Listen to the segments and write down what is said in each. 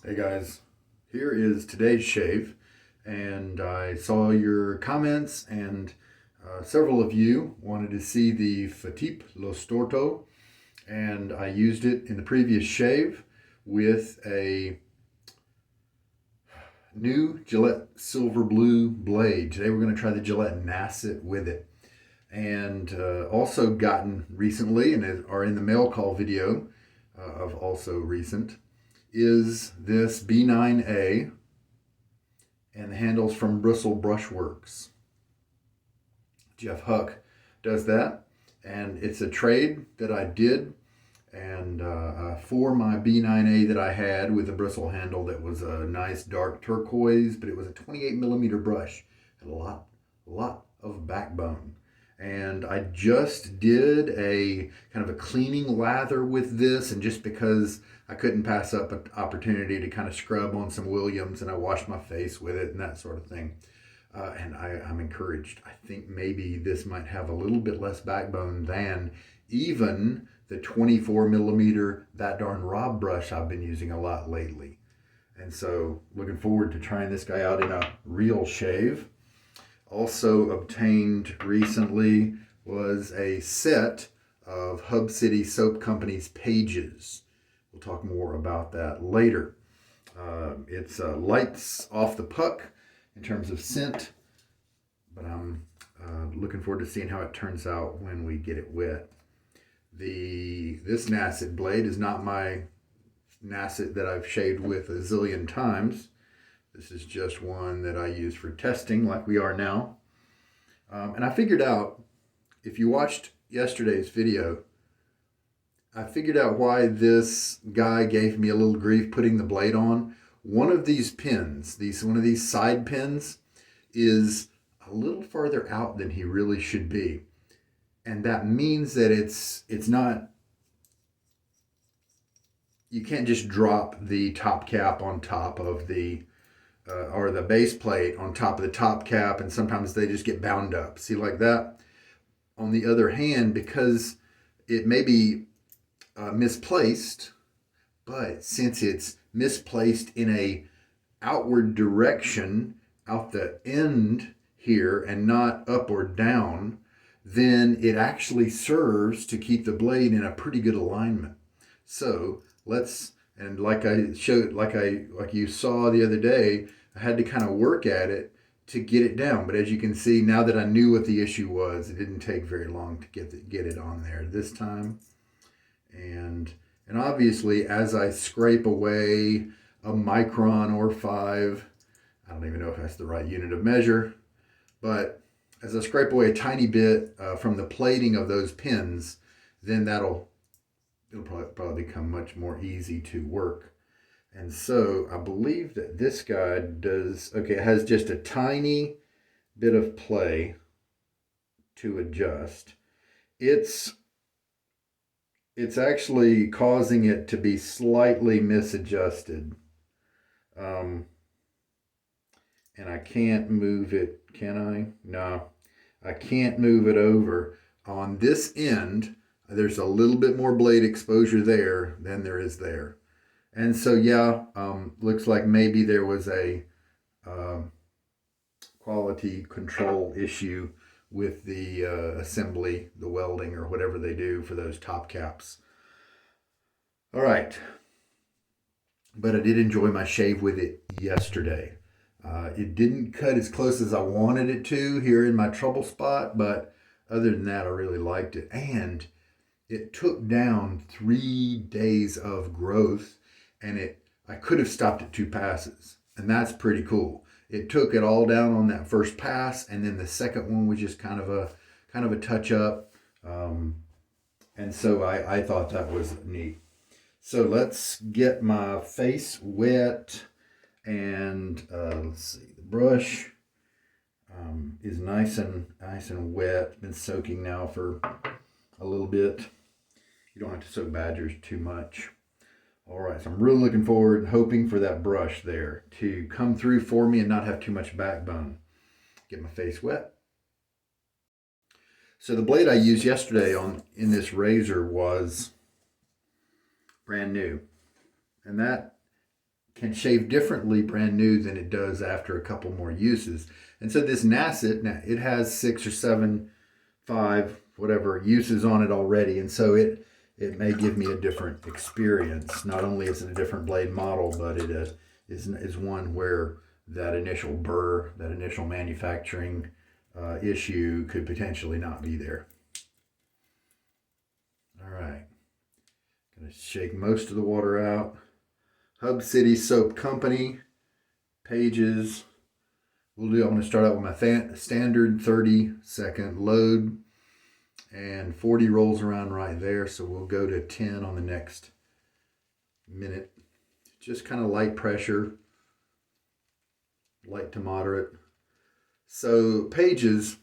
Hey guys, here is today's shave, and I saw your comments, and several of you wanted to see the Fatip Lo Storto, and I used it in the previous shave with a new Gillette silver blue blade. Today we're going to try the Gillette Nacet with it, and also gotten recently, and are in the mail call video of also recent, is this B9A, and the handles from Bristle Brushwerks. Jeff Huck does that, and it's a trade that I did, and for my B9A that I had with a bristle handle that was a nice dark turquoise, but it was a 28 millimeter brush, had a lot of backbone. And I just did a kind of a cleaning lather with this, and just because I couldn't pass up an opportunity to kind of scrub on some Williams, and I washed my face with it and that sort of thing. And I'm encouraged. I think maybe this might have a little bit less backbone than even the 24 millimeter That Darn Rob brush I've been using a lot lately. And so looking forward to trying this guy out in a real shave. Also obtained recently was a set of Hub City Soap Company's pages. We'll talk more about that later. It's lights off the puck in terms of scent, but I'm looking forward to seeing how it turns out when we get it wet. This Nacet blade is not my Nacet that I've shaved with a zillion times. This is just one that I use for testing like we are now. And I figured out, if you watched yesterday's video, I figured out why this guy gave me a little grief putting the blade on. One of these pins, one of these side pins, is a little farther out than he really should be. And that means that it's not, you can't just drop the top cap on top of the, or the base plate on top of the top cap, and sometimes they just get bound up. See, like that? On the other hand, because it may be misplaced, but since it's misplaced in a outward direction out the end here and not up or down, then it actually serves to keep the blade in a pretty good alignment. So and like I showed, like you saw the other day, I had to kind of work at it to get it down. But as you can see, now that I knew what the issue was, it didn't take very long to get it on there this time. And obviously, as I scrape away a micron or 5, I don't even know if that's the right unit of measure, but as I scrape away a tiny bit from the plating of those pins, then it'll probably become much more easy to work. And so I believe that this guy it has just a tiny bit of play to adjust. It's actually causing it to be slightly misadjusted. And I can't move it, can I? No, I can't move it over. On this end, there's a little bit more blade exposure there than there is there. And so, yeah, looks like maybe there was a quality control issue with the assembly, the welding, or whatever they do for those top caps. All right. But I did enjoy my shave with it yesterday. It didn't cut as close as I wanted it to here in my trouble spot, but other than that, I really liked it. And it took down 3 days of growth, and I could have stopped at 2 passes, and that's pretty cool. It took it all down on that first pass, and then the second one was just kind of a touch up, and so I thought that was neat. So let's get my face wet, and let's see. The brush is nice and wet. It's been soaking now for a little bit. You don't have to soak badgers too much. All right, so I'm really looking forward, hoping for that brush there to come through for me and not have too much backbone. Get my face wet. So the blade I used yesterday in this razor was brand new. And that can shave differently brand new than it does after a couple more uses. And so this Nacet, now it has 6 or 7, 5, whatever uses on it already, and so it may give me a different experience. Not only is it a different blade model, but it is one where that initial burr, that initial manufacturing issue could potentially not be there. All right, gonna shake most of the water out. Hub City Soap Company, pages. I'm going to start out with my standard 30-second load, and 40 rolls around right there. So we'll go to 10 on the next minute. Just kind of light pressure, light to moderate. So pages,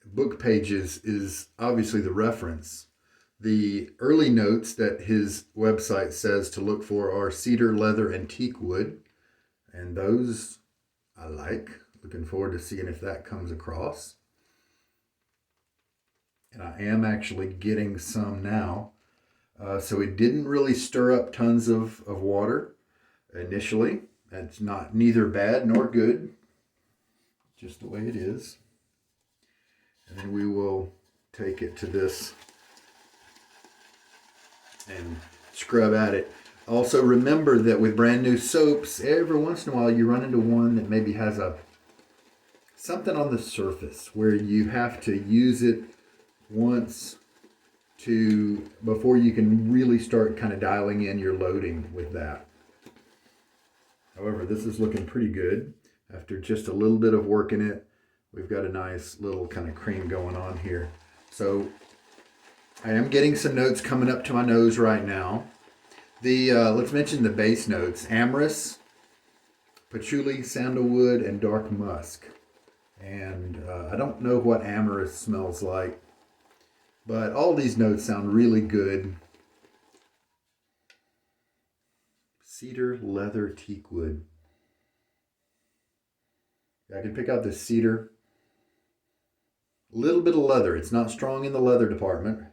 book pages is obviously the reference. The early notes that his website says to look for are cedar, leather, and teak wood. And those I like. Looking forward to seeing if that comes across. And I am actually getting some now. So it didn't really stir up tons of water initially. It's neither bad nor good. Just the way it is. And then we will take it to this and scrub at it. Also remember that with brand new soaps, every once in a while you run into one that maybe has something on the surface where you have to use it once before you can really start kind of dialing in your loading with that. However, this is looking pretty good. After just a little bit of work in it, we've got a nice little kind of cream going on here. So I am getting some notes coming up to my nose right now. Let's mention the base notes: amorous, patchouli, sandalwood, and dark musk. And I don't know what amorous smells like, but all these notes sound really good. Cedar, leather, teak wood. I can pick out the cedar. A little bit of leather. It's not strong in the leather department.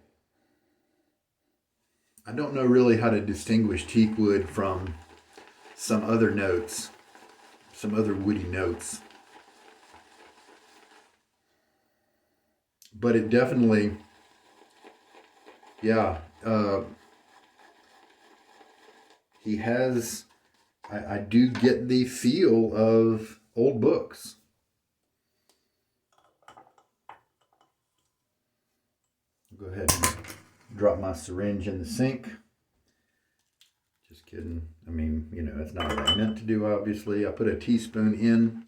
I don't know really how to distinguish teak wood from some other notes, some other woody notes. But it definitely, yeah, he has, I do get the feel of old books. Go ahead and drop my syringe in the sink. Just kidding. I mean, it's not what I meant to do, obviously. I put a teaspoon in,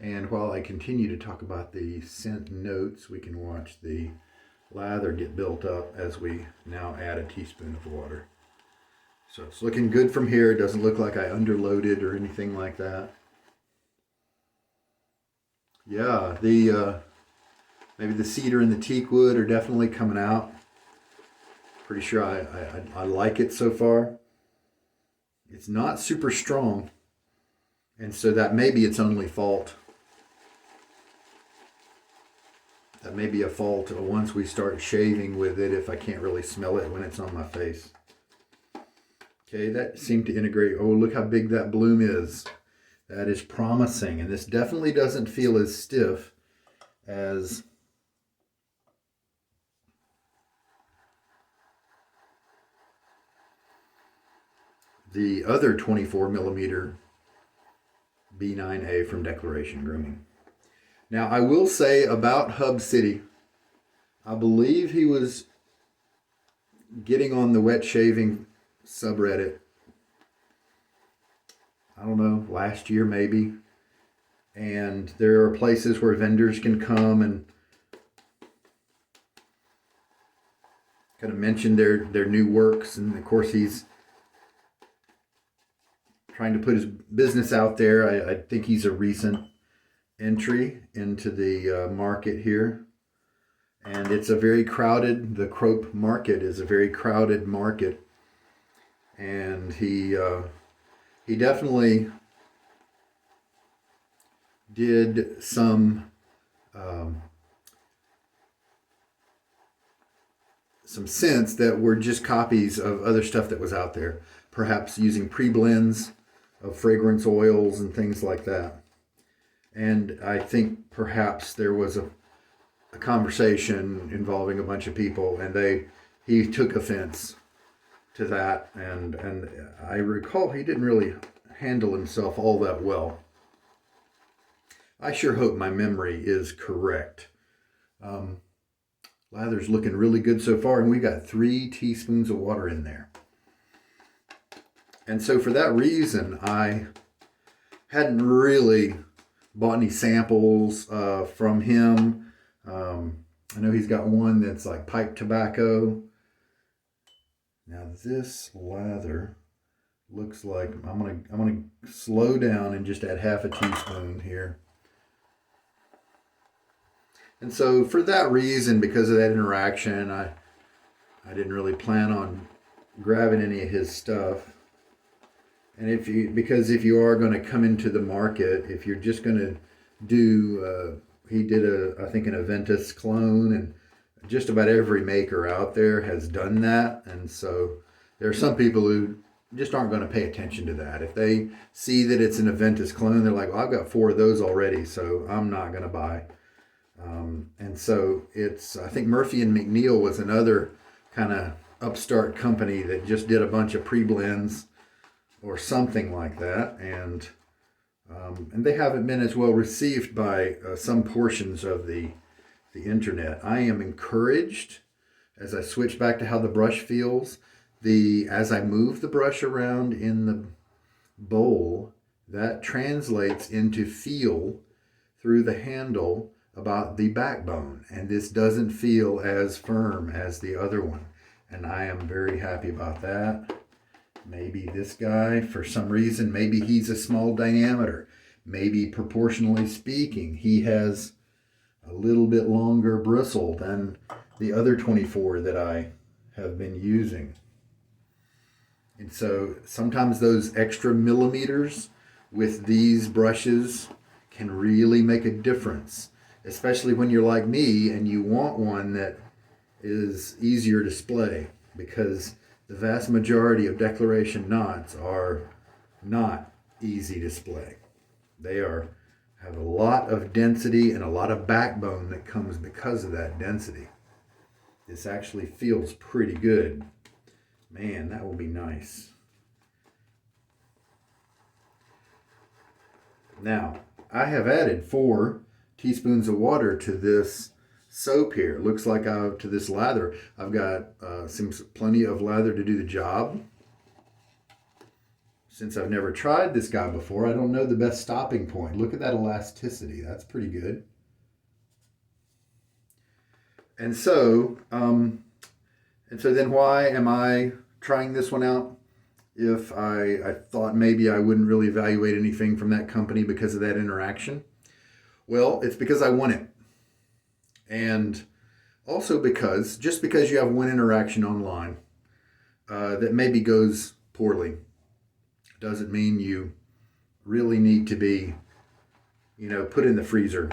and while I continue to talk about the scent notes, we can watch the lather get built up as we now add a teaspoon of water. So it's looking good from here. It doesn't look like I underloaded or anything like that. Yeah, maybe the cedar and the teak wood are definitely coming out. Pretty sure I like it so far. It's not super strong, and so that may be its only fault. That may be a fault once we start shaving with it, if I can't really smell it when it's on my face. Okay, that seemed to integrate. Oh, look how big that bloom is. That is promising, and this definitely doesn't feel as stiff as the other 24 millimeter B9A from Declaration Grooming. Now, I will say about Hub City, I believe he was getting on the wet shaving subreddit, I don't know, last year maybe. And there are places where vendors can come and kind of mention their new works. And of course, he's trying to put his business out there. I think he's a recent entry into the market here. And it's a very crowded, the Crope market is a very crowded market. And he definitely did some some scents that were just copies of other stuff that was out there, perhaps using pre-blends of fragrance oils and things like that. And I think perhaps there was a conversation involving a bunch of people, and he took offense to that, and I recall he didn't really handle himself all that well. I sure hope my memory is correct. Lather's looking really good so far, and we got 3 teaspoons of water in there. And so for that reason, I hadn't really bought any samples from him. I know he's got one that's like pipe tobacco. Now this lather looks like I'm gonna slow down and just add half a teaspoon here. And so for that reason, because of that interaction, I didn't really plan on grabbing any of his stuff. And because if you are going to come into the market, if you're just going to do, he did I think an Aventus clone, and just about every maker out there has done that. And so there are some people who just aren't going to pay attention to that. If they see that it's an Aventus clone, they're like, well, I've got 4 of those already, so I'm not going to buy. And so I think Murphy and McNeil was another kind of upstart company that just did a bunch of pre-blends or something like that. And they haven't been as well received by some portions of the internet. I am encouraged as I switch back to how the brush feels. As I move the brush around in the bowl, that translates into feel through the handle about the backbone, and this doesn't feel as firm as the other one, and I am very happy about that. Maybe this guy, for some reason, maybe he's a small diameter, maybe proportionally speaking he has a little bit longer bristle than the other 24 that I have been using. And so sometimes those extra millimeters with these brushes can really make a difference, especially when you're like me and you want one that is easier to display, because the vast majority of declaration knots are not easy display. They have a lot of density and a lot of backbone that comes because of that density. This actually feels pretty good. Man, that will be nice. Now, I have added 4 teaspoons of water to this soap here. It looks like to this lather, I've got plenty of lather to do the job. Since I've never tried this guy before, I don't know the best stopping point. Look at that elasticity. That's pretty good. And so then why am I trying this one out? If I thought maybe I wouldn't really evaluate anything from that company because of that interaction. Well, it's because I want it. And also just because you have one interaction online that maybe goes poorly, doesn't mean you really need to be, put in the freezer.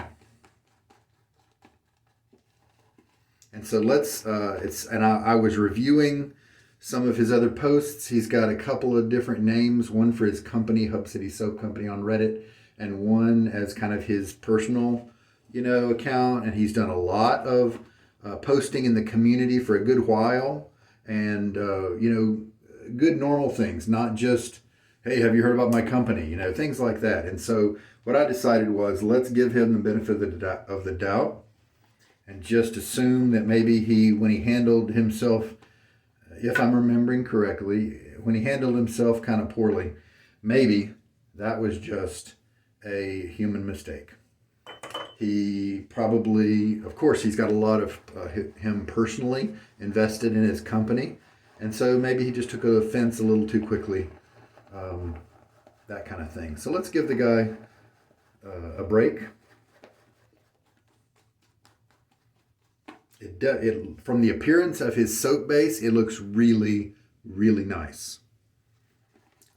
And so I was reviewing some of his other posts. He's got a couple of different names, one for his company, Hub City Soap Company on Reddit, and one as kind of his personal, account. And he's done a lot of posting in the community for a good while, and, good normal things, not just, hey, have you heard about my company? Things like that. And so what I decided was, let's give him the benefit of the doubt and just assume that maybe when he handled himself, if I'm remembering correctly, when he handled himself kind of poorly, maybe that was just a human mistake. He probably, of course, he's got a lot of him personally invested in his company. And so maybe he just took offense a little too quickly, that kind of thing. So let's give the guy a break. From the appearance of his soap base, it looks really, really nice.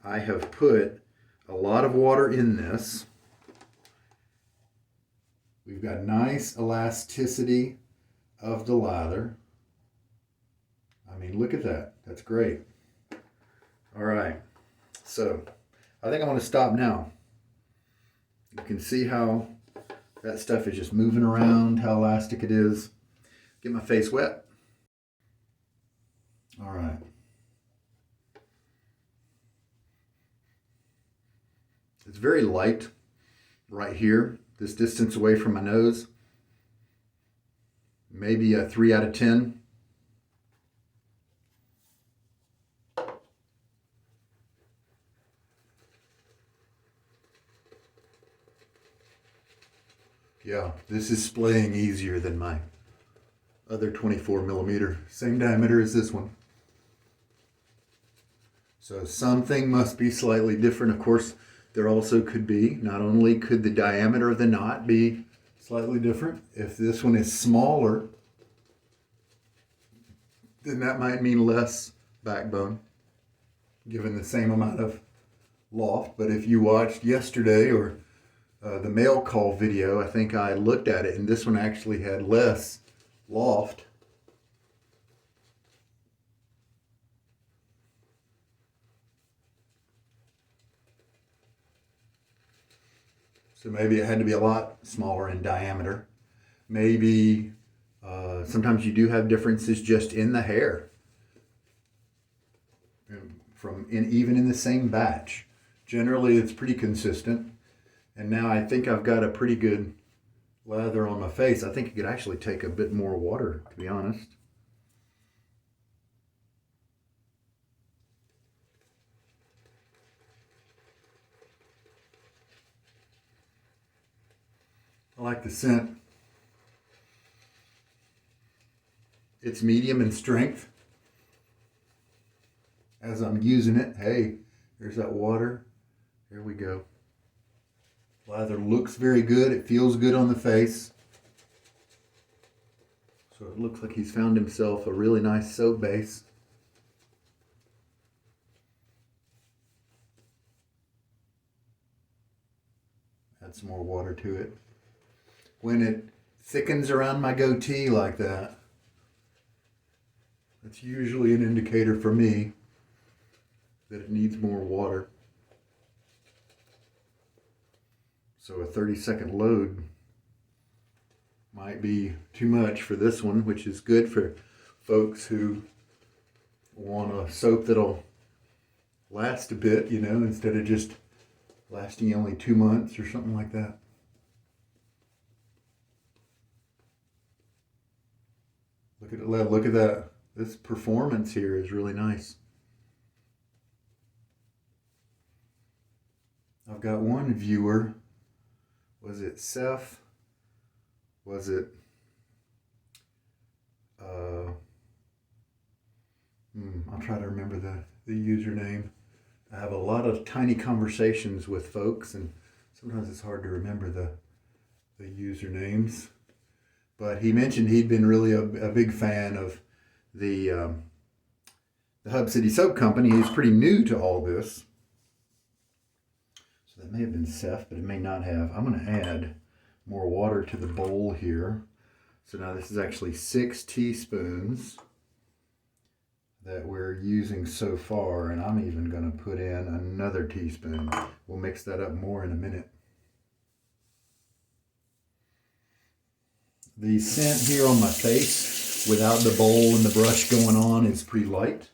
I have put a lot of water in this. We've got nice elasticity of the lather. I mean, look at that. That's great. All right. So I think I'm going to stop now. You can see how that stuff is just moving around, how elastic it is. Get my face wet. All right. It's very light right here, this distance away from my nose. Maybe a 3 out of 10. Yeah, this is splaying easier than my other 24 millimeter. Same diameter as this one. So something must be slightly different. Of course, there also could be, not only could the diameter of the knot be slightly different, if this one is smaller, then that might mean less backbone, given the same amount of loft. But if you watched yesterday or the mail call video, I think I looked at it, and this one actually had less loft. So maybe it had to be a lot smaller in diameter. Maybe sometimes you do have differences just in the hair, even in the same batch. Generally, it's pretty consistent. And now I think I've got a pretty good lather on my face. I think it could actually take a bit more water, to be honest. I like the scent. It's medium in strength. As I'm using it, hey, there's that water. Here we go. Lather looks very good. It feels good on the face. So it looks like he's found himself a really nice soap base. Add some more water to it. When it thickens around my goatee like that, that's usually an indicator for me that it needs more water. So a 30-second load might be too much for this one, which is good for folks who want a soap that'll last a bit, you know, instead of just lasting only 2 months or something like that. Look at it, look at that. This performance here is really nice. I've got one viewer. Was it Seth? Was it I'll try to remember the username. I have a lot of tiny conversations with folks, and sometimes it's hard to remember the usernames. But he mentioned he'd been really a big fan of the Hub City Soap Company. He's pretty new to all this. So that may have been Seth, but it may not have. I'm going to add more water to the bowl here. So now this is actually 6 teaspoons that we're using so far, and I'm even going to put in another teaspoon. We'll mix that up more in a minute. The scent here on my face without the bowl and the brush going on is pretty light,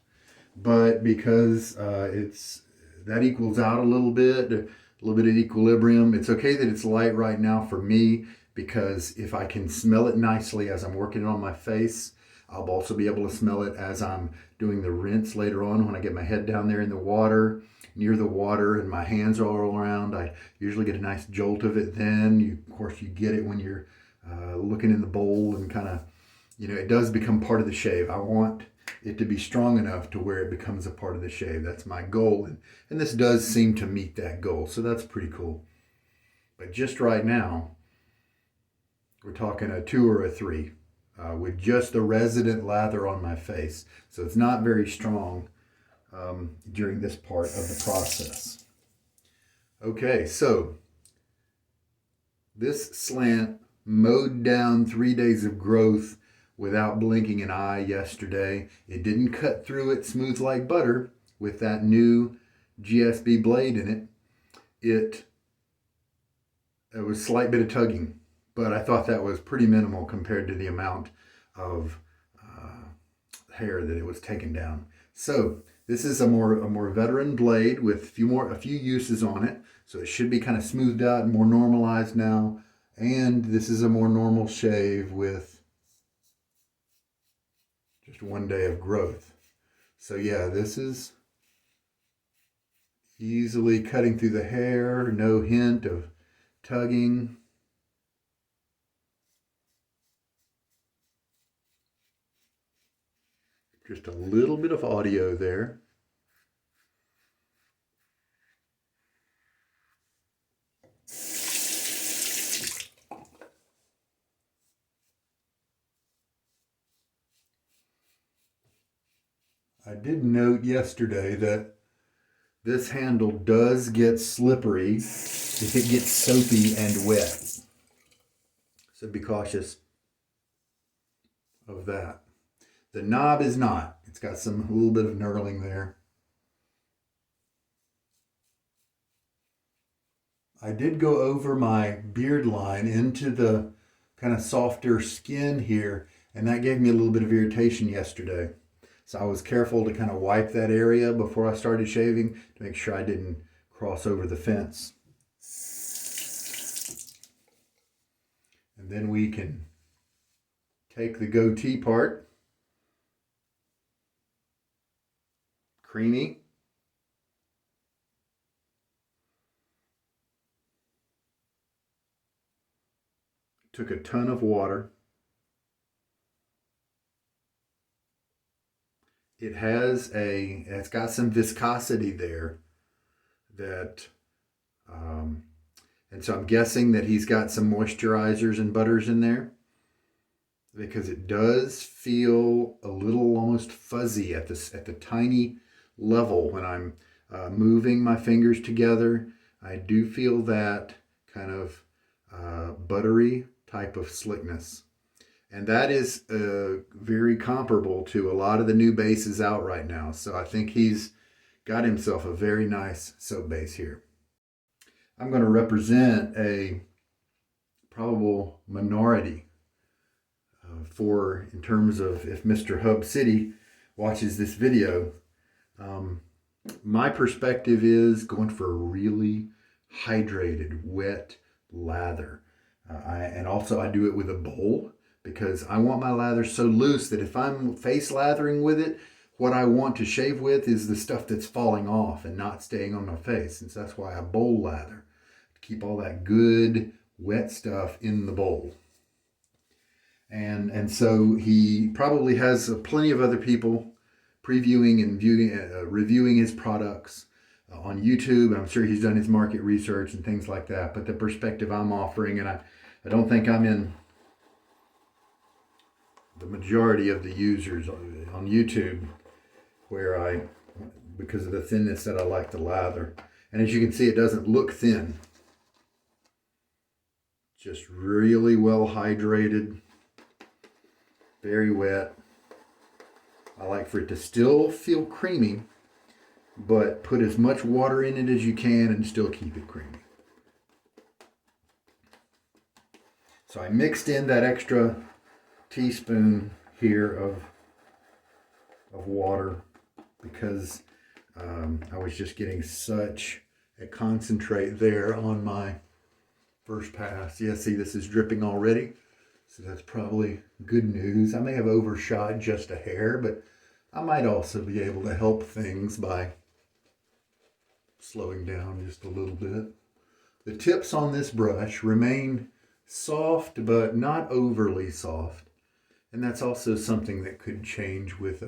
but because that equals out a little bit of equilibrium. It's okay that it's light right now for me, because if I can smell it nicely as I'm working it on my face, I'll also be able to smell it as I'm doing the rinse later on when I get my head down there in the water, near the water, and my hands are all around. I usually get a nice jolt of it then. Of course, you get it when you're looking in the bowl and kind of, you know, it does become part of the shave. I want it to be strong enough to where it becomes a part of the shave. That's my goal. And this does seem to meet that goal. So that's pretty cool. But just right now, we're talking a 2 or a 3 with just the resident lather on my face. So it's not very strong during this part of the process. Okay, so this Slant mowed down 3 days of growth without blinking an eye yesterday. It didn't cut through it smooth like butter with that new GSB blade in it. It was a slight bit of tugging, but I thought that was pretty minimal compared to the amount of hair that it was taking down. So this is a more veteran blade with a few uses on it. So it should be kind of smoothed out and more normalized now. And this is a more normal shave with just 1 day of growth. So yeah, this is easily cutting through the hair, no hint of tugging. Just a little bit of audio there. I did note yesterday that this handle does get slippery if it gets soapy and wet. So be cautious of that. The knob is not. It's got a little bit of knurling there. I did go over my beard line into the kind of softer skin here, and that gave me a little bit of irritation yesterday. So I was careful to kind of wipe that area before I started shaving to make sure I didn't cross over the fence. And then we can take the goatee part. Creamy. Took a ton of water. It's got some viscosity there that, and so I'm guessing that he's got some moisturizers and butters in there, because it does feel a little almost fuzzy at the tiny level when I'm moving my fingers together. I do feel that kind of buttery type of slickness. And that is very comparable to a lot of the new bases out right now. So I think he's got himself a very nice soap base here. I'm going to represent a probable minority in terms of if Mr. Hub City watches this video. My perspective is going for a really hydrated, wet lather. And also I do it with a bowl, because I want my lather so loose that if I'm face lathering with it, what I want to shave with is the stuff that's falling off and not staying on my face. And so that's why I bowl lather, to keep all that good wet stuff in the bowl. And so he probably has plenty of other people previewing and reviewing his products on YouTube. I'm sure he's done his market research and things like that. But the perspective I'm offering, and I don't think I'm in the majority of the users on YouTube, where because of the thinness that I like to lather. And as you can see, it doesn't look thin. Just really well hydrated, very wet. I like for it to still feel creamy, but put as much water in it as you can and still keep it creamy. So I mixed in that extra teaspoon here of water, because I was just getting such a concentrate there on my first pass. Yeah, see, this is dripping already, so that's probably good news. I may have overshot just a hair, but I might also be able to help things by slowing down just a little bit. The tips on this brush remain soft, but not overly soft. And that's also something that could change with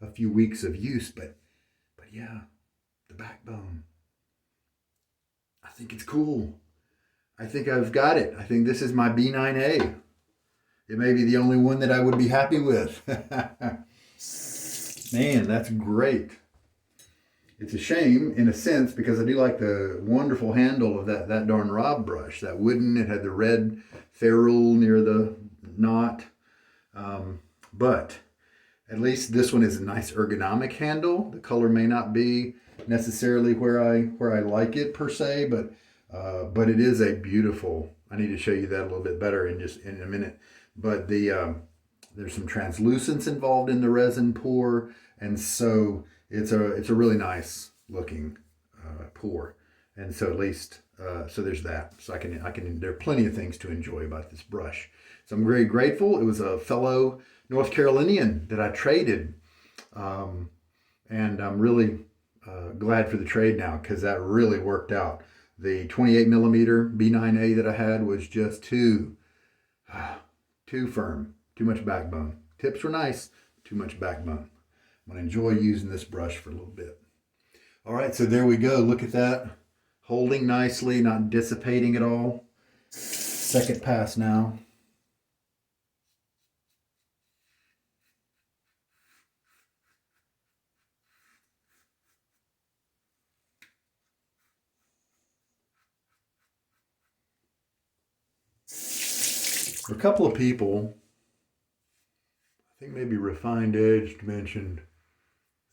a few weeks of use. But yeah, the backbone. I think it's cool. I think I've got it. I think this is my B9A. It may be the only one that I would be happy with. Man, that's great. It's a shame, in a sense, because I do like the wonderful handle of that darn Rob brush. That wooden, it had the red ferrule near the knot. But at least this one is a nice ergonomic handle. The color may not be necessarily where I like it per se, but it is a beautiful. I need to show you that a little bit better in a minute. But there's some translucence involved in the resin pour, and so it's a really nice looking pour. And so at least so there's that. So I can there are plenty of things to enjoy about this brush. So I'm very grateful. It was a fellow North Carolinian that I traded, and I'm really glad for the trade now because that really worked out. The 28 millimeter B9A that I had was just too firm, too much backbone. Tips were nice, too much backbone. I'm gonna enjoy using this brush for a little bit. All right, so there we go. Look at that, holding nicely, not dissipating at all. Second pass now. For a couple of people, I think maybe Refined Edge mentioned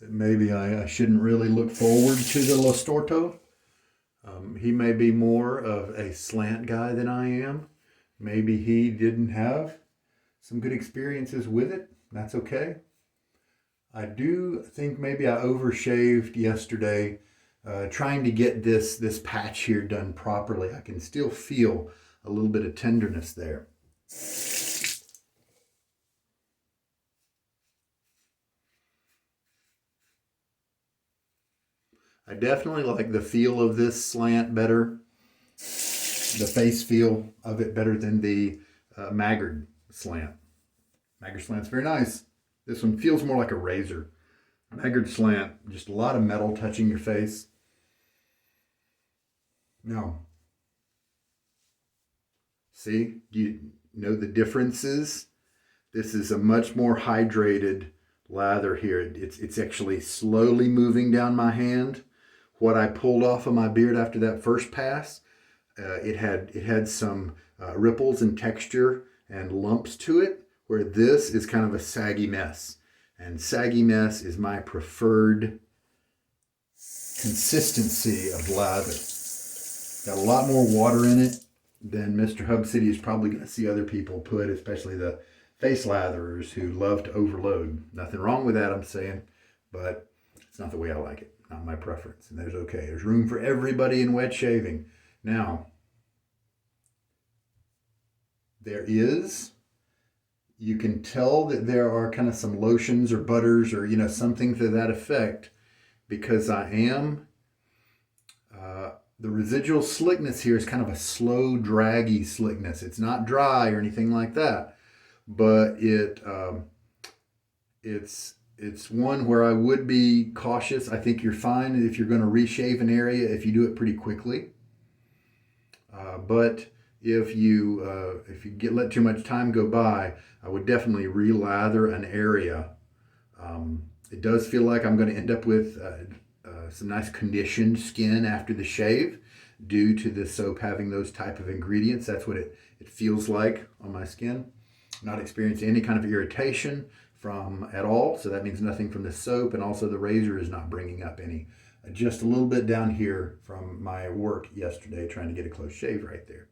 that maybe I shouldn't really look forward to the Lo Storto. He may be more of a slant guy than I am. Maybe he didn't have some good experiences with it. That's okay. I do think maybe I overshaved yesterday trying to get this patch here done properly. I can still feel a little bit of tenderness there. I definitely like the feel of this slant better, the face feel of it better than the Maggard slant. Maggard slant's very nice. This one feels more like a razor. Maggard slant, just a lot of metal touching your face. Now, see, do you know the differences? This is a much more hydrated lather here. It's actually slowly moving down my hand. What I pulled off of my beard after that first pass, it had some ripples and texture and lumps to it, where this is kind of a saggy mess. And saggy mess is my preferred consistency of lather. Got a lot more water in it than Mr. Hub City is probably going to see other people put, especially the face latherers who love to overload. Nothing wrong with that, I'm saying, but it's not the way I like it. Not my preference. And there's okay. There's room for everybody in wet shaving. Now, you can tell that there are kind of some lotions or butters or, something to that effect, because I am, the residual slickness here is kind of a slow, draggy slickness. It's not dry or anything like that, but it's one where I would be cautious. I think you're fine if you're going to reshave an area if you do it pretty quickly. But if you let too much time go by, I would definitely re-lather an area. It does feel like I'm going to end up with some nice conditioned skin after the shave due to the soap having those type of ingredients. That's what it feels like on my skin. Not experiencing any kind of irritation from at all, so that means nothing from the soap, and also the razor is not bringing up any. Just a little bit down here from my work yesterday trying to get a close shave right there.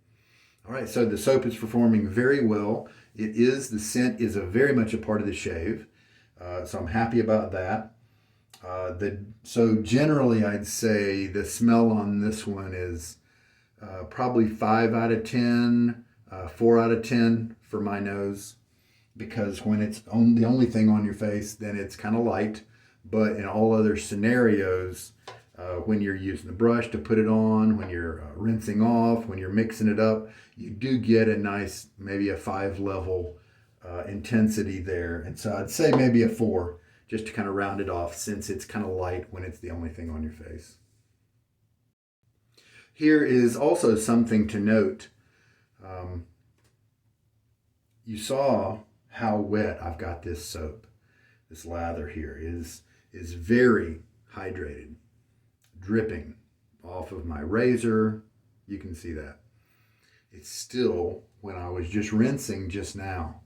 All right, so the soap is performing very well. The scent is very much a part of the shave, so I'm happy about that. So generally I'd say the smell on this one is probably 5 out of 10, 4 out of 10 for my nose, because when it's the only thing on your face, then it's kind of light. But in all other scenarios, when you're using the brush to put it on, when you're rinsing off, when you're mixing it up, you do get a nice, maybe a 5 level intensity there. And so I'd say maybe a 4, just to kind of round it off, since it's kind of light when it's the only thing on your face. Here is also something to note. You saw how wet I've got this soap. This lather here is very hydrated, dripping off of my razor. You can see that. It's still, when I was just rinsing just now,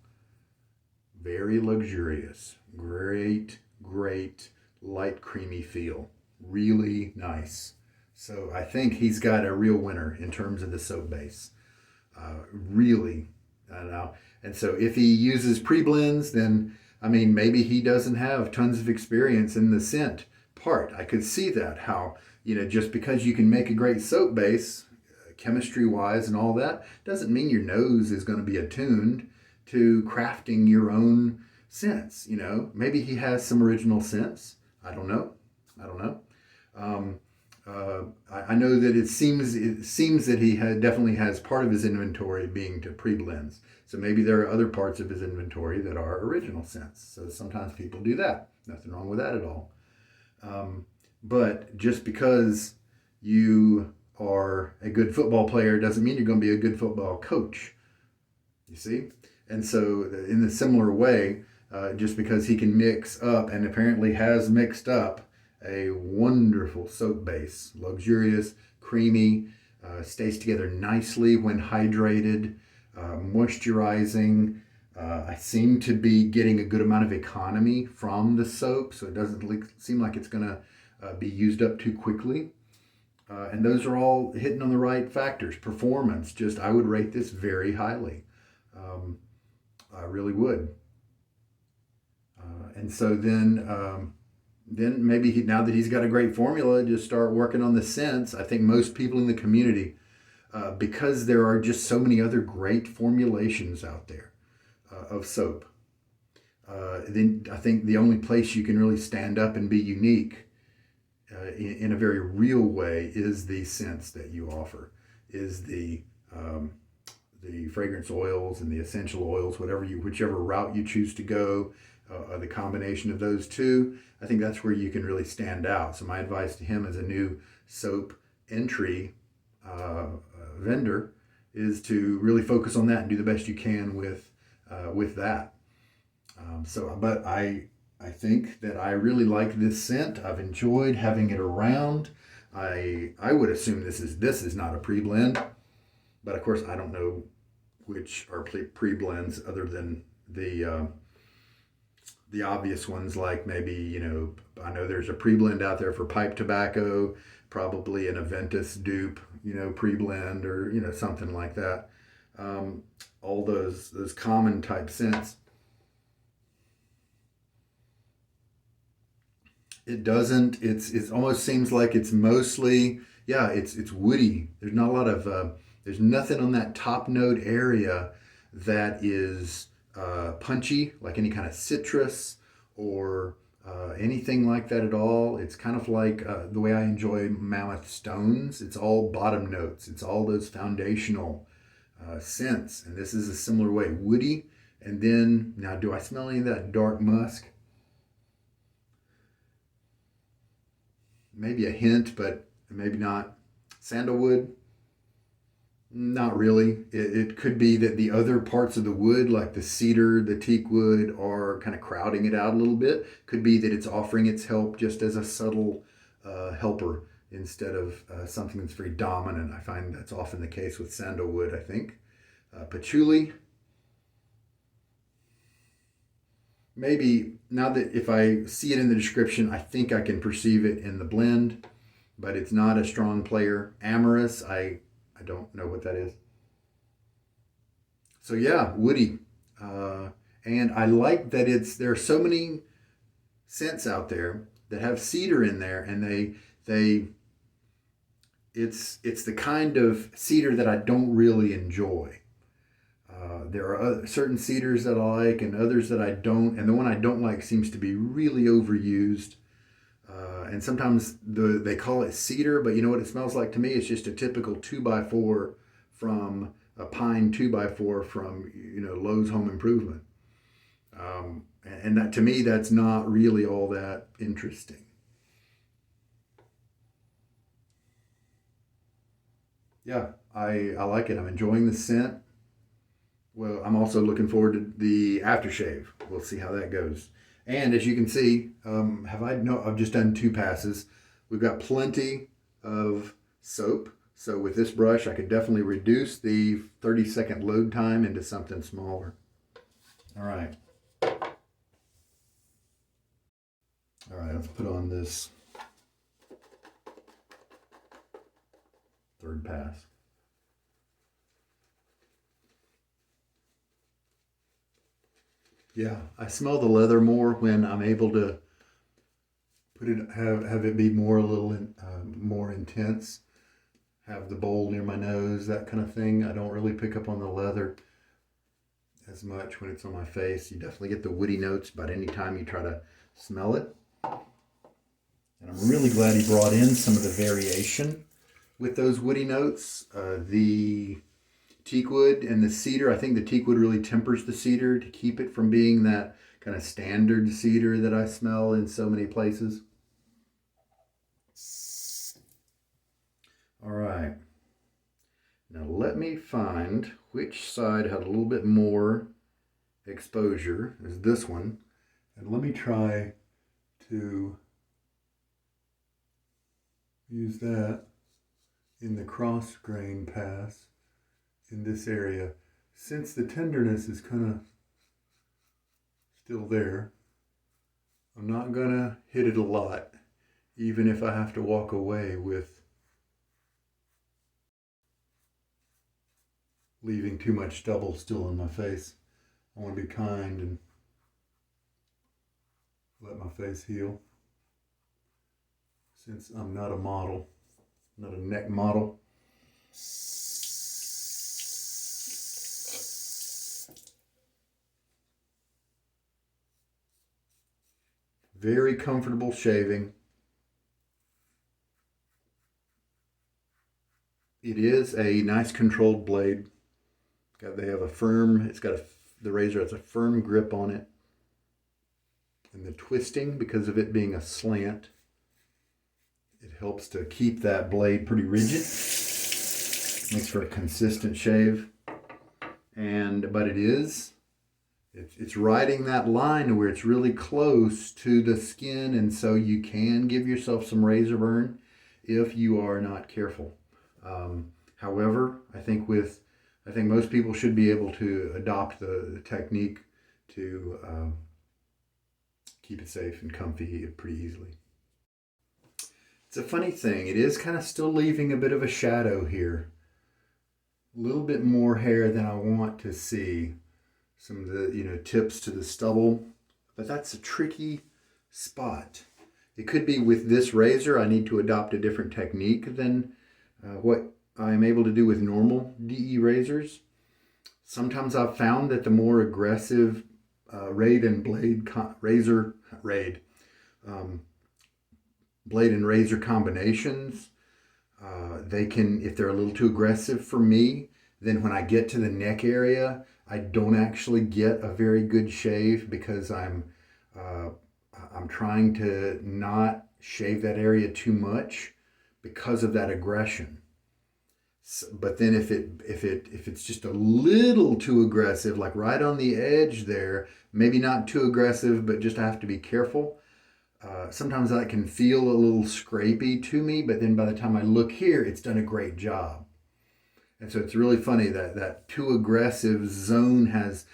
Very luxurious. Great, great, light, creamy feel. Really nice. So I think he's got a real winner in terms of the soap base. Really, I don't know. And so if he uses pre-blends, then, I mean, maybe he doesn't have tons of experience in the scent part. I could see that, how, just because you can make a great soap base, chemistry wise and all that, doesn't mean your nose is going to be attuned to crafting your own scents. Maybe he has some original scents. I don't know. Um, I know that it seems that he definitely has part of his inventory being to pre-blends. So maybe there are other parts of his inventory that are original scents. So sometimes people do that. Nothing wrong with that at all. But just because you are a good football player doesn't mean you're going to be a good football coach. You see? And so in a similar way, just because he can mix up and apparently has mixed up a wonderful soap base, luxurious, creamy, stays together nicely when hydrated, moisturizing. I seem to be getting a good amount of economy from the soap, so it doesn't seem like it's going to be used up too quickly. And those are all hitting on the right factors. Performance, I would rate this very highly. I really would. And so then maybe now that he's got a great formula, just start working on the scents. I think most people in the community, because there are just so many other great formulations out there of soap, then I think the only place you can really stand up and be unique in a very real way is the scents that you offer, is the fragrance oils and the essential oils, whichever route you choose to go, the combination of those two. I think that's where you can really stand out. So my advice to him as a new soap entry vendor is to really focus on that and do the best you can with that. But I think that I really like this scent. I've enjoyed having it around. I would assume this is not a pre-blend, but of course I don't know which are pre-blends other than the obvious ones, like maybe, I know there's a pre-blend out there for pipe tobacco, probably an Aventus dupe, pre-blend, or, something like that. All those common type scents. It doesn't, it almost seems like it's mostly, it's woody. There's not a lot of, there's nothing on that top note area that is punchy, like any kind of citrus or anything like that at all. It's kind of like the way I enjoy Mammoth Stones. It's all bottom notes. It's all those foundational scents. And this is a similar way, woody. And then, now do I smell any of that dark musk? Maybe a hint, but maybe not. Sandalwood? Not really. It could be that the other parts of the wood, like the cedar, the teak wood, are kind of crowding it out a little bit. Could be that it's offering its help just as a subtle helper instead of something that's very dominant. I find that's often the case with sandalwood, I think. Patchouli. Maybe, now that if I see it in the description, I think I can perceive it in the blend, but it's not a strong player. Amorous, I don't know what that is. So yeah, woody. And I like that there are so many scents out there that have cedar in there, and it's the kind of cedar that I don't really enjoy. There are certain cedars that I like and others that I don't, and the one I don't like seems to be really overused. And sometimes they call it cedar, but you know what it smells like to me? It's just a typical 2x4 from a pine 2x4 from Lowe's Home Improvement. And that, to me, that's not really all that interesting. Yeah, I like it. I'm enjoying the scent. Well, I'm also looking forward to the aftershave. We'll see how that goes. And as you can see, I've just done 2 passes. We've got plenty of soap. So with this brush, I could definitely reduce the 30-second load time into something smaller. All right. All right, let's put on this third pass. Yeah, I smell the leather more when I'm able to put it, have it be more a little more intense. Have the bowl near my nose, that kind of thing. I don't really pick up on the leather as much when it's on my face. You definitely get the woody notes about any time you try to smell it. And I'm really glad he brought in some of the variation with those woody notes. The teakwood and the cedar, I think the teakwood really tempers the cedar to keep it from being that kind of standard cedar that I smell in so many places. All right. Now let me find which side had a little bit more exposure, is this one. And let me try to use that in the cross grain pass in this area. Since the tenderness is kind of still there, I'm not gonna hit it a lot, even if I have to walk away with leaving too much stubble still on my face. I want to be kind and let my face heal. Since I'm not a model, not a neck model. Very comfortable shaving. It is a nice controlled blade. They have a firm, it's got the razor has a firm grip on it. And the twisting, because of it being a slant, it helps to keep that blade pretty rigid. Makes for a consistent shave. But it's riding that line where it's really close to the skin, and so you can give yourself some razor burn if you are not careful. However, I think most people should be able to adopt the technique to keep it safe and comfy pretty easily. It's a funny thing. It is kind of still leaving a bit of a shadow here. A little bit more hair than I want to see. Some of the tips to the stubble, but that's a tricky spot. It could be with this razor I need to adopt a different technique than what I'm able to do with normal DE razors. Sometimes I've found that the more aggressive blade and razor combinations, they can, if they're a little too aggressive for me, then when I get to the neck area, I don't actually get a very good shave because I'm trying to not shave that area too much because of that aggression. But then if it's just a little too aggressive, like right on the edge there, maybe not too aggressive, but just I have to be careful. Sometimes that can feel a little scrapey to me, but then by the time I look here, it's done a great job. And so it's really funny that too aggressive zone has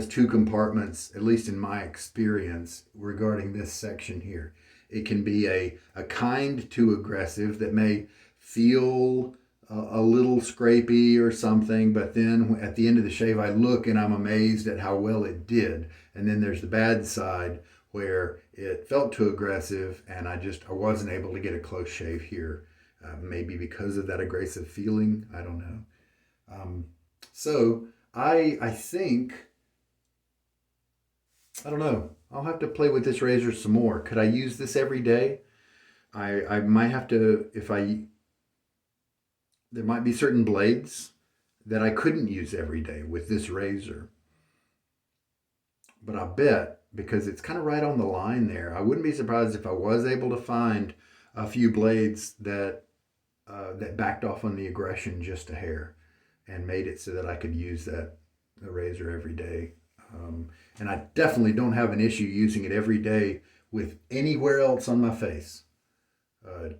two compartments, at least in my experience regarding this section here. It can be a kind too aggressive that may feel a little scrapey or something, but then at the end of the shave I look and I'm amazed at how well it did. And then there's the bad side where it felt too aggressive and I wasn't able to get a close shave here. Maybe because of that aggressive feeling, I don't know. So I think, I don't know, I'll have to play with this razor some more. Could I use this every day? I might have to, there might be certain blades that I couldn't use every day with this razor. But I bet, because it's kind of right on the line there, I wouldn't be surprised if I was able to find a few blades that backed off on the aggression just a hair and made it so that I could use the razor every day. And I definitely don't have an issue using it every day with anywhere else on my face.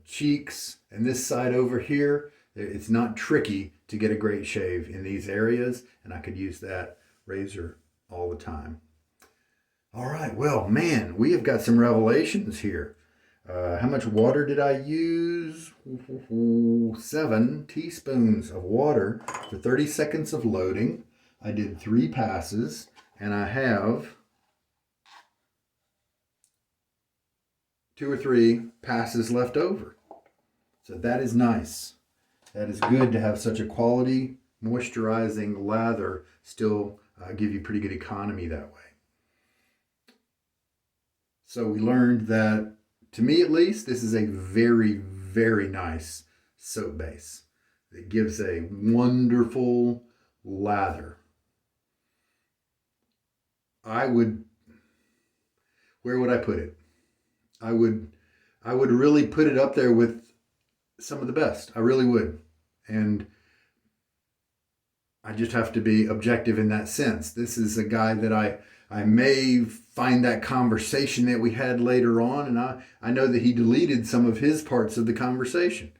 Cheeks and this side over here, it's not tricky to get a great shave in these areas, and I could use that razor all the time. All right, well, man, we have got some revelations here. How much water did I use? 7 teaspoons of water for 30 seconds of loading. I did 3 passes, and I have 2 or 3 passes left over. So that is nice. That is good to have such a quality moisturizing lather still give you pretty good economy that way. So we learned that, to me at least, this is a very, very nice soap base. It gives a wonderful lather. Where would I put it? I would really put it up there with some of the best. I really would. And I just have to be objective in that sense. This is a guy that I may find that conversation that we had later on, and I know that he deleted some of his parts of the conversation,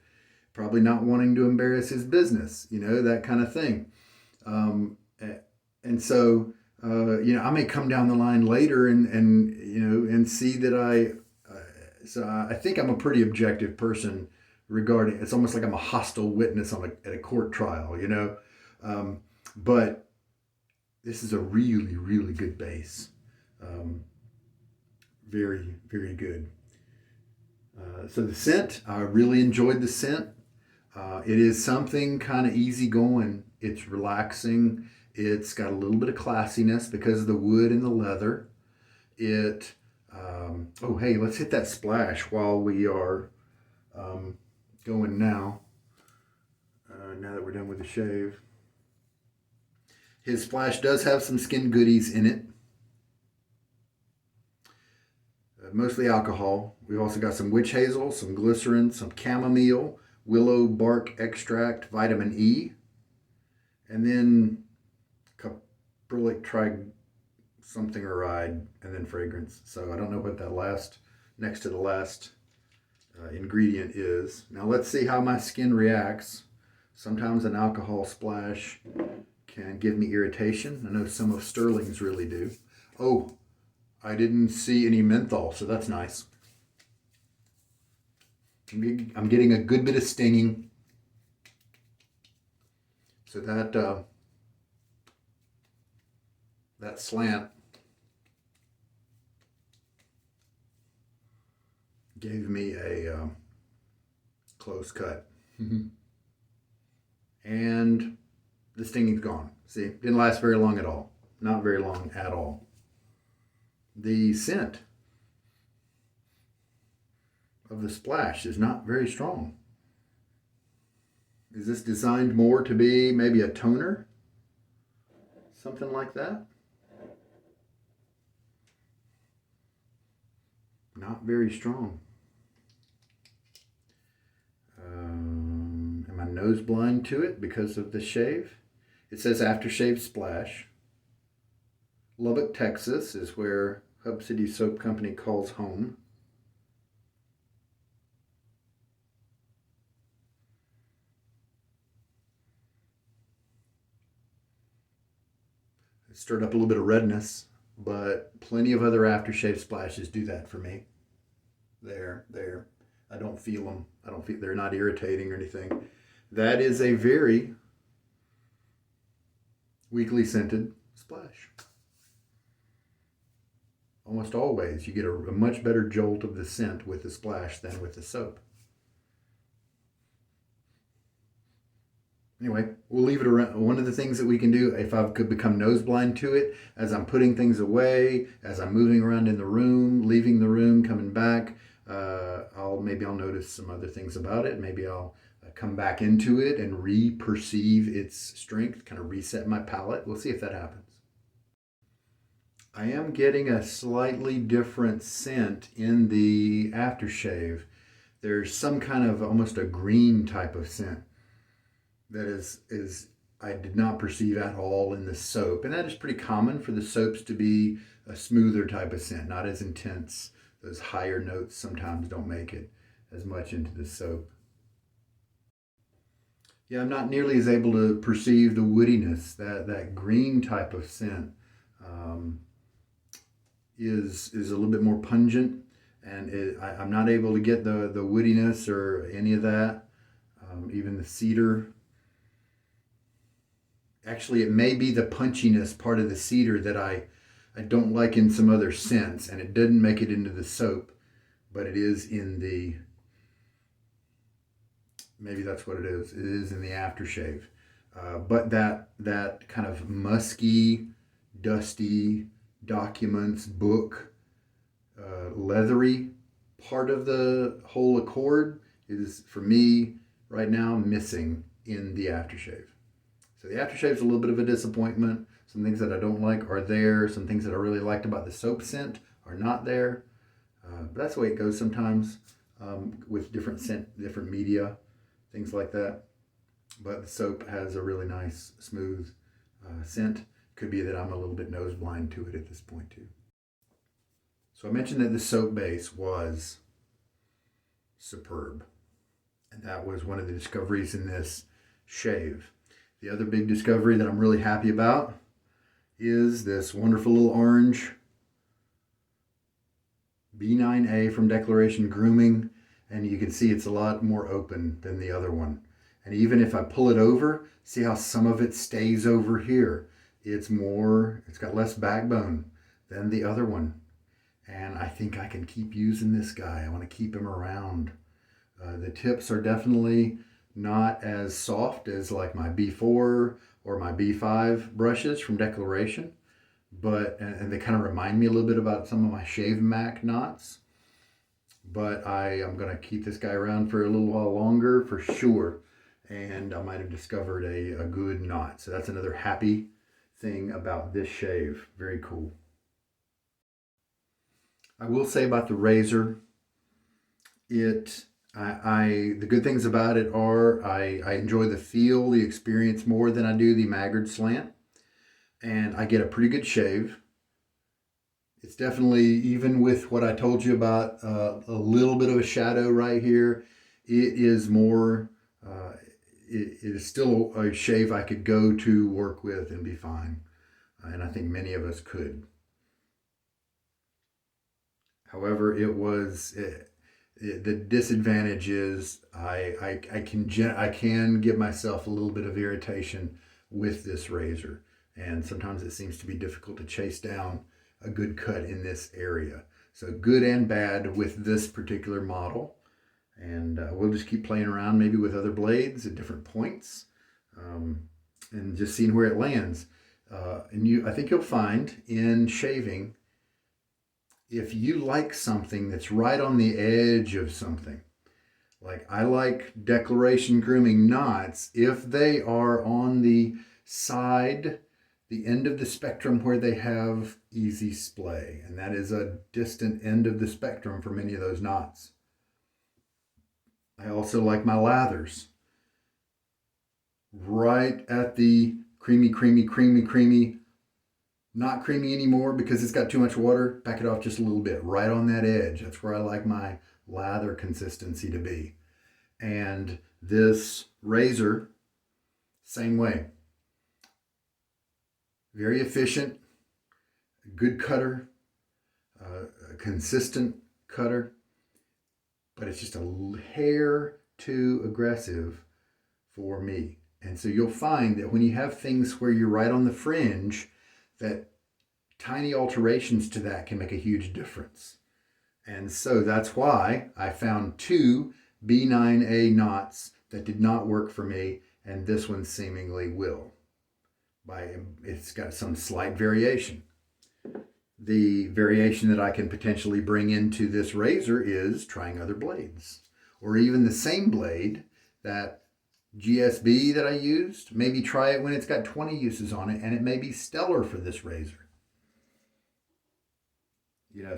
probably not wanting to embarrass his business, that kind of thing. And so, I may come down the line later and see that so I think I'm a pretty objective person regarding, it's almost like I'm a hostile witness at a court trial, but this is a really, really good base. Very, very good. So the scent, I really enjoyed the scent. It is something kind of easygoing. It's relaxing. It's got a little bit of classiness because of the wood and the leather. Oh, hey, let's hit that splash while we are going now. Now that we're done with the shave. His splash does have some skin goodies in it. Mostly alcohol. We've also got some witch hazel, some glycerin, some chamomile, willow bark extract, vitamin E, and then caprylic something-oride, and then fragrance. So I don't know what that next to the last ingredient is. Now let's see how my skin reacts. Sometimes an alcohol splash can give me irritation. I know some of Sterling's really do. Oh, I didn't see any menthol, so that's nice. I'm getting a good bit of stinging. So that Slant gave me a close cut. And the stinging's gone. See, didn't last very long at all. Not very long at all. The scent of the splash is not very strong. Is this designed more to be maybe a toner? Something like that? Not very strong. Am I nose blind to it because of the shave? It says aftershave splash. Lubbock, Texas is where Hub City Soap Company calls home. It stirred up a little bit of redness, but plenty of other aftershave splashes do that for me. There. I don't feel them. They're not irritating or anything. That is a very weakly scented splash. Almost always you get a much better jolt of the scent with the splash than with the soap. Anyway, we'll leave it around. One of the things that we can do, if I could become nose blind to it, as I'm putting things away, as I'm moving around in the room, leaving the room, coming back, maybe I'll notice some other things about it. Maybe I'll come back into it and re-perceive its strength, kind of reset my palate. We'll see if that happens. I am getting a slightly different scent in the aftershave. There's some kind of almost a green type of scent that is I did not perceive at all in the soap. And that is pretty common for the soaps to be a smoother type of scent, not as intense. Those higher notes sometimes don't make it as much into the soap. Yeah, I'm not nearly as able to perceive the woodiness, that green type of scent. is a little bit more pungent, and I'm not able to get the woodiness or any of that. Even the cedar. Actually, it may be the punchiness part of the cedar that I don't like in some other scents, and it didn't make it into the soap, but it is in the, maybe that's what it is. It is in the aftershave. But that kind of musky, dusty documents, book, leathery part of the whole accord is, for me, right now, missing in the aftershave. So the aftershave is a little bit of a disappointment. Some things that I don't like are there. Some things that I really liked about the soap scent are not there. But that's the way it goes sometimes with different scent, different media, things like that. But the soap has a really nice, smooth scent. Could be that I'm a little bit nose blind to it at this point too. So I mentioned that the soap base was superb. And that was one of the discoveries in this shave. The other big discovery that I'm really happy about is this wonderful little Ornge B9A from Declaration Grooming. And you can see it's a lot more open than the other one. And even if I pull it over, see how some of it stays over here. It's got less backbone than the other one. And I think I can keep using this guy. I want to keep him around. The tips are definitely not as soft as like my B4 or my B5 brushes from Declaration, and they kind of remind me a little bit about some of my Shave Mac knots. But I am going to keep this guy around for a little while longer for sure, and I might have discovered a good knot. So that's another happy thing about this shave. Very cool. I will say about the razor, the good things about it are I enjoy the feel, the experience more than I do the Maggard Slant, and I get a pretty good shave. It's definitely, even with what I told you about a little bit of a shadow right here, it is more, it is still a shave I could go to work with and be fine. And I think many of us could. However, the disadvantage is I can give myself a little bit of irritation with this razor, and sometimes it seems to be difficult to chase down a good cut in this area. So good and bad with this particular model, and we'll just keep playing around maybe with other blades at different points, and just seeing where it lands. I think you'll find in shaving, if you like something that's right on the edge of something, like I like Declaration Grooming knots, if they are on the side, the end of the spectrum where they have easy splay, and that is a distant end of the spectrum for many of those knots. I also like my lathers right at the creamy, not creamy anymore because it's got too much water. Back it off just a little bit, right on that edge. That's where I like my lather consistency to be. And this razor, same way. Very efficient, good cutter, a consistent cutter, but it's just a hair too aggressive for me. And so you'll find that when you have things where you're right on the fringe, that tiny alterations to that can make a huge difference. And so that's why I found two B9A knots that did not work for me, and this one seemingly will. It's got some slight variation. The variation that I can potentially bring into this razor is trying other blades, or even the same blade, that GSB that I used. Maybe try it when it's got 20 uses on it, and it may be stellar for this razor.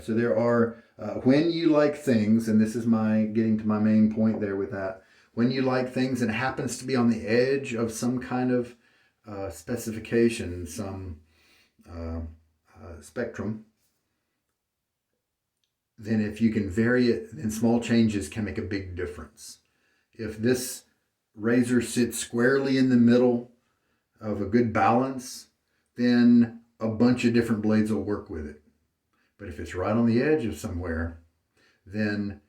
So there are, when you like things, and this is getting to my main point there with that, when you like things and it happens to be on the edge of some kind of specification, some spectrum, then if you can vary it, then small changes can make a big difference. If this razor sits squarely in the middle of a good balance, then a bunch of different blades will work with it. But if it's right on the edge of somewhere, then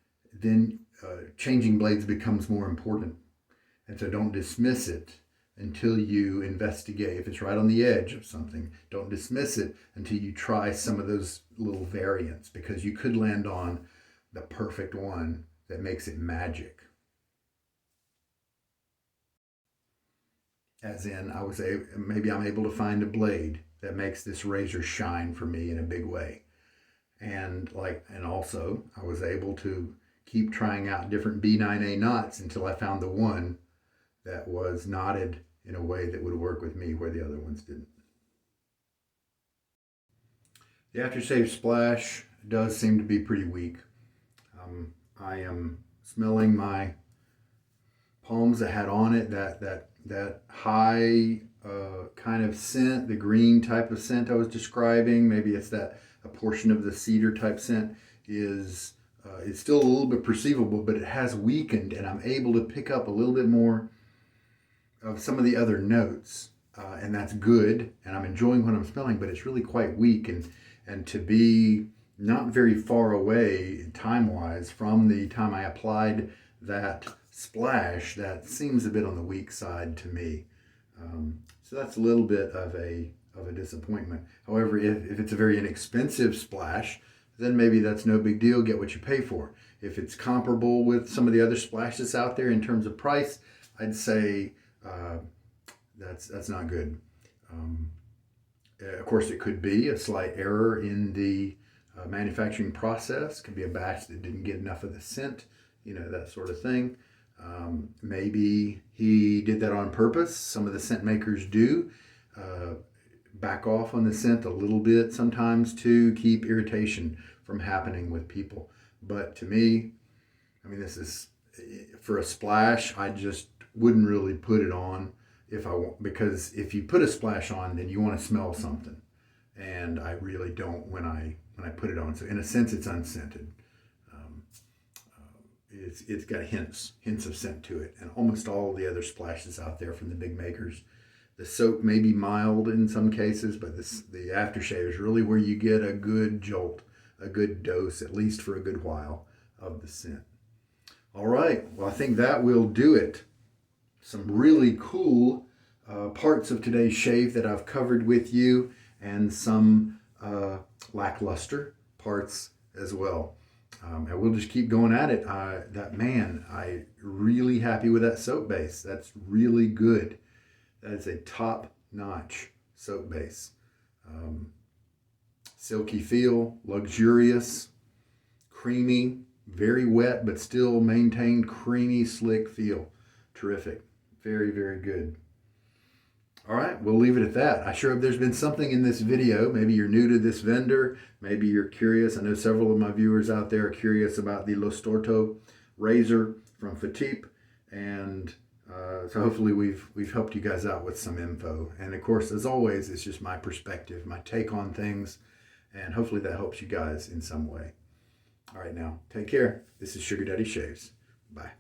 changing blades becomes more important. And so don't dismiss it until you investigate. If it's right on the edge of something, don't dismiss it until you try some of those little variants, because you could land on the perfect one that makes it magic. As in, maybe I'm able to find a blade that makes this razor shine for me in a big way. And also I was able to keep trying out different B9A knots until I found the one that was knotted in a way that would work with me where the other ones didn't. The aftershave splash does seem to be pretty weak. I am smelling my palms that had on it that high kind of scent, the green type of scent I was describing. Maybe it's that a portion of the cedar type scent is it's still a little bit perceivable, but it has weakened, and I'm able to pick up a little bit more of some of the other notes, and that's good, and I'm enjoying what I'm smelling, but it's really quite weak, and to be not very far away time-wise from the time I applied that splash, that seems a bit on the weak side to me. So that's a little bit of a disappointment. However, if it's a very inexpensive splash, then maybe that's no big deal. Get what you pay for. If it's comparable with some of the other splashes out there in terms of price, I'd say that's not good. Of course, it could be a slight error in the manufacturing process. Could be a batch that didn't get enough of the scent, that sort of thing. Maybe he did that on purpose. Some of the scent makers do back off on the scent a little bit sometimes to keep irritation from happening with people. But to me, this is for a splash. I just wouldn't really put it on because if you put a splash on, then you want to smell something, and I really don't when I put it on. So in a sense, it's unscented. It's got hints of scent to it, and almost all the other splashes out there from the big makers, the soap may be mild in some cases, but the aftershave is really where you get a good jolt, a good dose, at least for a good while, of the scent. All right, well, I think that will do it. Some really cool parts of today's shave that I've covered with you, and some lackluster parts as well. And we'll just keep going at it. I really happy with that soap base. That's really good. That is a top-notch soap base. Silky feel, luxurious, creamy, very wet, but still maintained creamy, slick feel. Terrific. Very, very good. All right, we'll leave it at that. I sure hope there's been something in this video. Maybe you're new to this vendor. Maybe you're curious. I know several of my viewers out there are curious about the Lo Storto razor from Fatip. And so hopefully we've helped you guys out with some info. And of course, as always, it's just my perspective, my take on things. And hopefully that helps you guys in some way. All right, now, take care. This is Sugar Daddy Shaves. Bye.